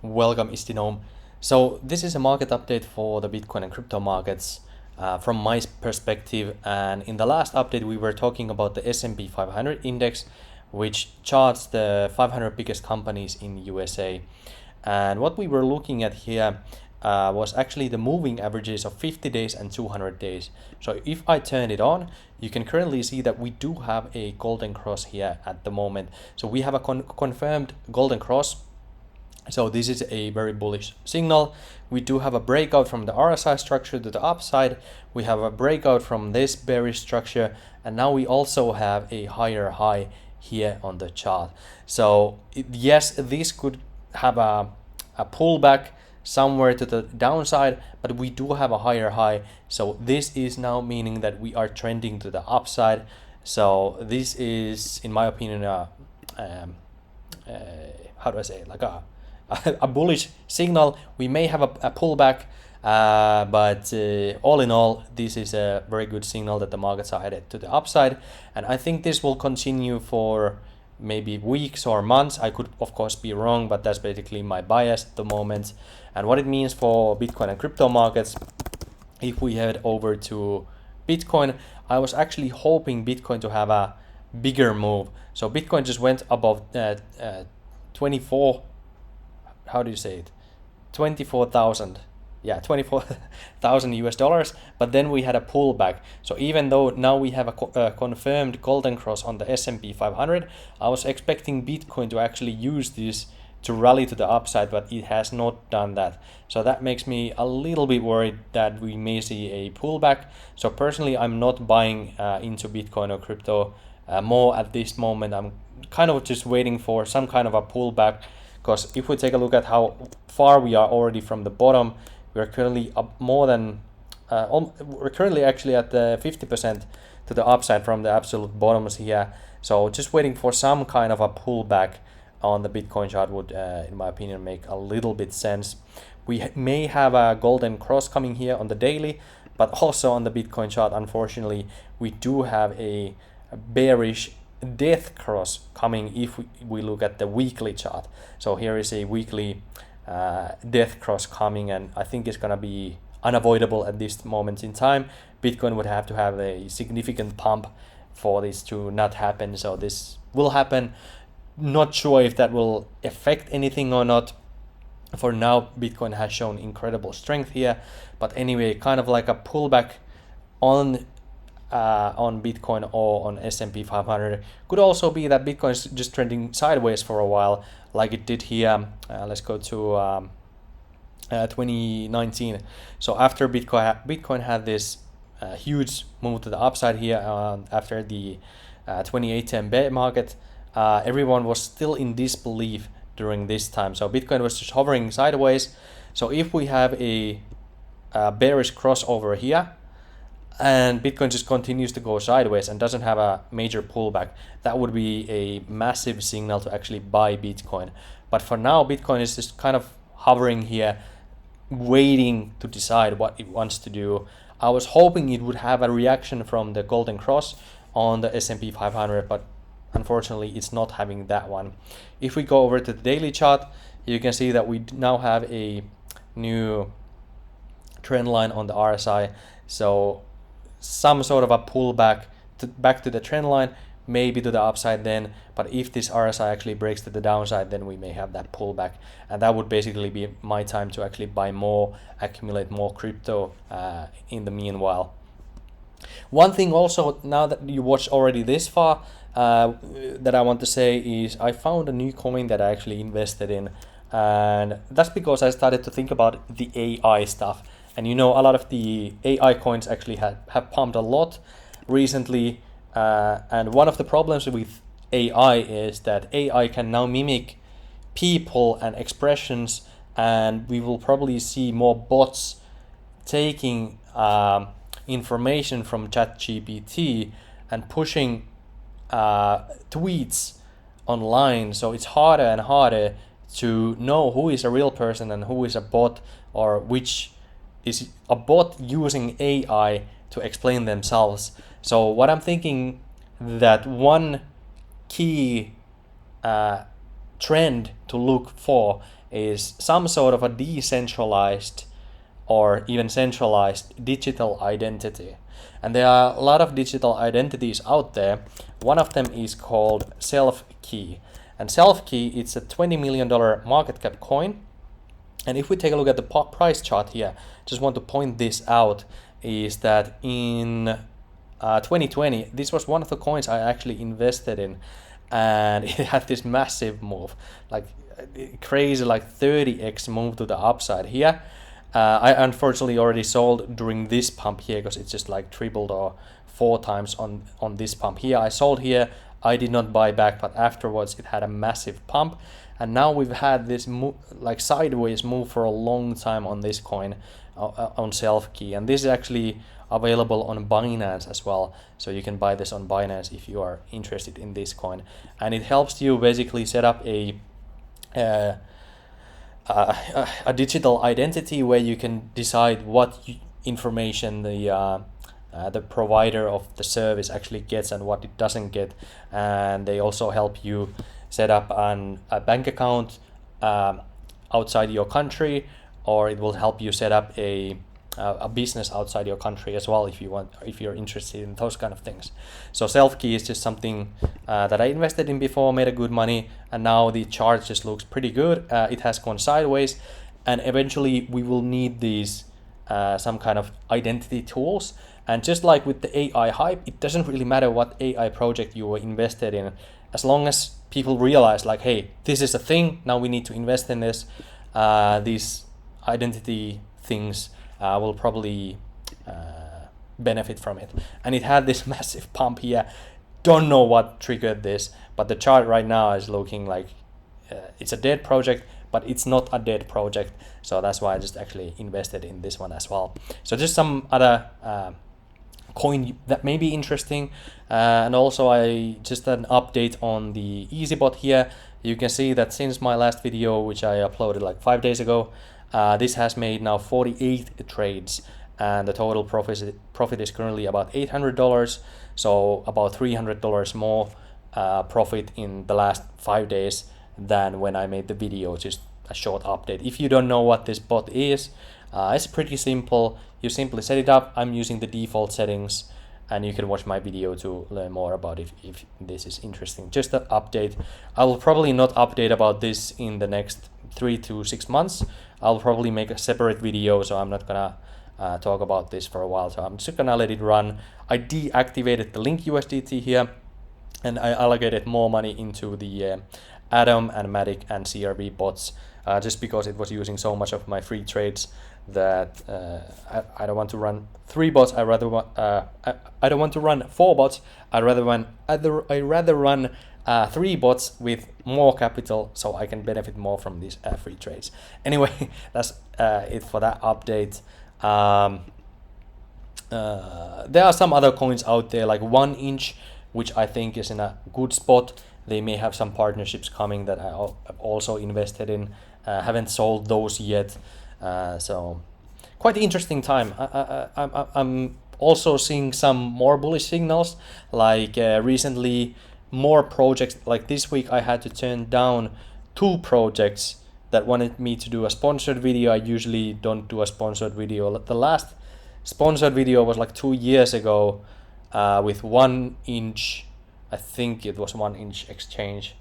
Welcome, it's denome. So this is a market update for the Bitcoin and crypto markets from my perspective. And in the last update, we were talking about the S&P 500 index, which charts the 500 biggest companies in USA. And what we were looking at here was actually the moving averages of 50 days and 200 days. So if I turn it on, you can currently see that we do have a golden cross here at the moment. So we have a confirmed golden cross. So this is a very bullish signal. We do have a breakout from the RSI structure to the upside. We have a breakout from this bearish structure. And now we also have a higher high here on the chart. So yes, this could have a pullback somewhere to the downside, but we do have a higher high. So this is now meaning that we are trending to the upside. So this is, in my opinion, how do I say it? Like a bullish signal. We may have a pullback, but all in all, this is a very good signal that the markets are headed to the upside. And I think this will continue for maybe weeks or months. I could, of course, be wrong, but that's basically my bias at the moment. And what it means for Bitcoin and crypto markets, if we head over to Bitcoin, I was actually hoping Bitcoin to have a bigger move. So Bitcoin just went above 24, how do you say it? 24,000. Yeah, 24,000 US dollars. But then we had a pullback. So even though now we have a confirmed golden cross on the S&P 500, I was expecting Bitcoin to actually use this to rally to the upside, but it has not done that. So that makes me a little bit worried that we may see a pullback. So personally, I'm not buying into Bitcoin or crypto more at this moment. I'm kind of just waiting for some kind of a pullback, because if we take a look at how far we are already from the bottom, we are currently up more than we're currently actually at the 50% to the upside from the absolute bottoms here. So just waiting for some kind of a pullback on the Bitcoin chart would, in my opinion, make a little bit sense. We may have a golden cross coming here on the daily, but also on the Bitcoin chart, unfortunately, we do have a bearish death cross coming if we look at the weekly chart. So here is a weekly death cross coming, and I think it's gonna be unavoidable at this moment in time. Bitcoin would have to have a significant pump for this to not happen. So this will happen. Not sure if that will affect anything or not. For now, Bitcoin has shown incredible strength here, but anyway, kind of like a pullback on Bitcoin or on S&P 500. Could also be that Bitcoin is just trending sideways for a while, like it did here. Let's go to 2019. So after Bitcoin had this huge move to the upside here after the 2018 bear market, everyone was still in disbelief during this time. So Bitcoin was just hovering sideways. So if we have a bearish crossover here, and Bitcoin just continues to go sideways and doesn't have a major pullback, that would be a massive signal to actually buy Bitcoin. But for now, Bitcoin is just kind of hovering here, waiting to decide what it wants to do. I was hoping it would have a reaction from the golden cross on the S&P 500, but unfortunately, it's not having that one. If we go over to the daily chart, you can see that we now have a new trend line on the RSI. So some sort of a pullback back to the trend line, maybe to the upside then. But if this RSI actually breaks to the downside, then we may have that pullback. And that would basically be my time to actually buy more, accumulate more crypto in the meanwhile. One thing also, now that you watched already this far, that I want to say is I found a new coin that I actually invested in. And that's because I started to think about the AI stuff. And you know, a lot of the AI coins actually have pumped a lot recently. And one of the problems with AI is that AI can now mimic people and expressions, and we will probably see more bots taking information from ChatGPT and pushing tweets online. So it's harder and harder to know who is a real person and who is a bot, or which is a bot using AI to explain themselves. So what I'm thinking, that one key trend to look for is some sort of a decentralized or even centralized digital identity. And there are a lot of digital identities out there. One of them is called Self-Key. And Self-Key, it's a $20 million market cap coin. And if we take a look at the price chart here, just want to point this out, is that in 2020, this was one of the coins I actually invested in, and it had this massive move, like crazy, like 30x move to the upside here. I unfortunately already sold during this pump here because it's just like tripled or 4 times on this pump here. I sold here, I did not buy back, but afterwards it had a massive pump, and now we've had this like sideways move for a long time on this coin, on Self-Key, and this is actually available on Binance as well, so you can buy this on Binance if you are interested in this coin. And it helps you basically set up a digital identity where you can decide what information the provider of the service actually gets and what it doesn't get. And they also help you set up a bank account outside your country, or it will help you set up a business outside your country as well if you're interested in those kind of things. So Self-Key is just something that I invested in before, made a good money, and now the chart just looks pretty good. It has gone sideways, and eventually we will need these some kind of identity tools. And just like with the AI hype, it doesn't really matter what AI project you were invested in, as long as people realize like, hey, this is a thing, now we need to invest in this. These identity things will probably benefit from it. And it had this massive pump here. Don't know what triggered this, but the chart right now is looking like it's a dead project, but it's not a dead project. So that's why I just actually invested in this one as well. So just some other coin that may be interesting. And also I just an update on the EasyBot here. You can see that since my last video, which I uploaded like 5 days ago, this has made now 48 trades, and the total profit is currently about $800, so about $300 more profit in the last 5 days than when I made the video. Just a short update. If you don't know what this bot is, it's pretty simple. You simply set it up. I'm using the default settings, and you can watch my video to learn more about it if this is interesting. Just an update. I will probably not update about this in the next 3 to 6 months. I'll probably make a separate video, so I'm not gonna talk about this for a while. So I'm just gonna let it run. I deactivated the Link USDT here, and I allocated more money into the Atom and Matic and CRB bots, just because it was using so much of my free trades that I don't want to run 3 bots. I don't want to run 4 bots. I rather run 3 bots with more capital, so I can benefit more from these free trades. Anyway, that's it for that update. There are some other coins out there like 1inch, which I think is in a good spot. They may have some partnerships coming that I have also invested in. Haven't sold those yet. So quite interesting time. I'm also seeing some more bullish signals, like recently more projects. Like this week I had to turn down 2 projects that wanted me to do a sponsored video. I usually don't do a sponsored video. The last sponsored video was like 2 years ago with 1inch. I think it was 1inch exchange.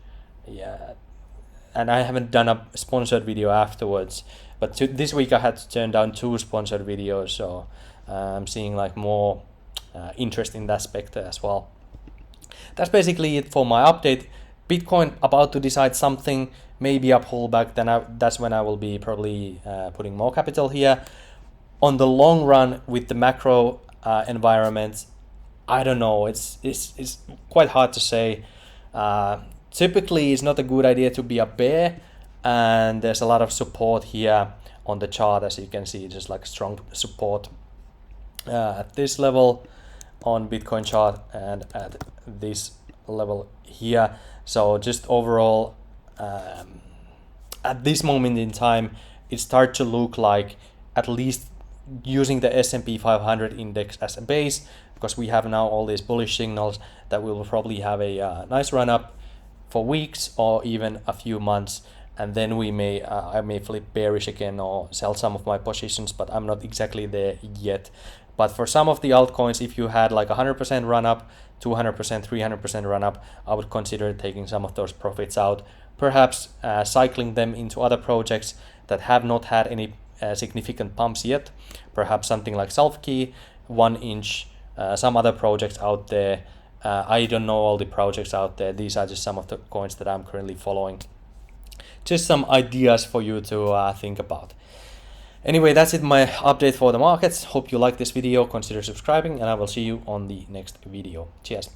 Yeah, and I haven't done a sponsored video afterwards. But this week I had to turn down 2 sponsored videos, so I'm seeing like more interest in that sector as well. That's basically it for my update. Bitcoin about to decide something, maybe a pullback. That's when I will be probably putting more capital here. On the long run, with the macro environment, I don't know. It's quite hard to say. Typically, it's not a good idea to be a bear, and there's a lot of support here on the chart, as you can see, just like strong support at this level on Bitcoin chart and at this level here. So just overall, at this moment in time, it starts to look like, at least using the SP500 index as a base, because we have now all these bullish signals, that we will probably have a nice run up for weeks or even a few months, and then I may flip bearish again or sell some of my positions, but I'm not exactly there yet. But for some of the altcoins, if you had like 100% run up, 200%, 300% run up, I would consider taking some of those profits out, perhaps cycling them into other projects that have not had any significant pumps yet, perhaps something like Self-Key, 1inch, some other projects out there. I don't know all the projects out there. These are just some of the coins that I'm currently following. Just some ideas for you to think about. Anyway, that's it, my update for the markets. Hope you like this video. Consider subscribing, and I will see you on the next video. Cheers.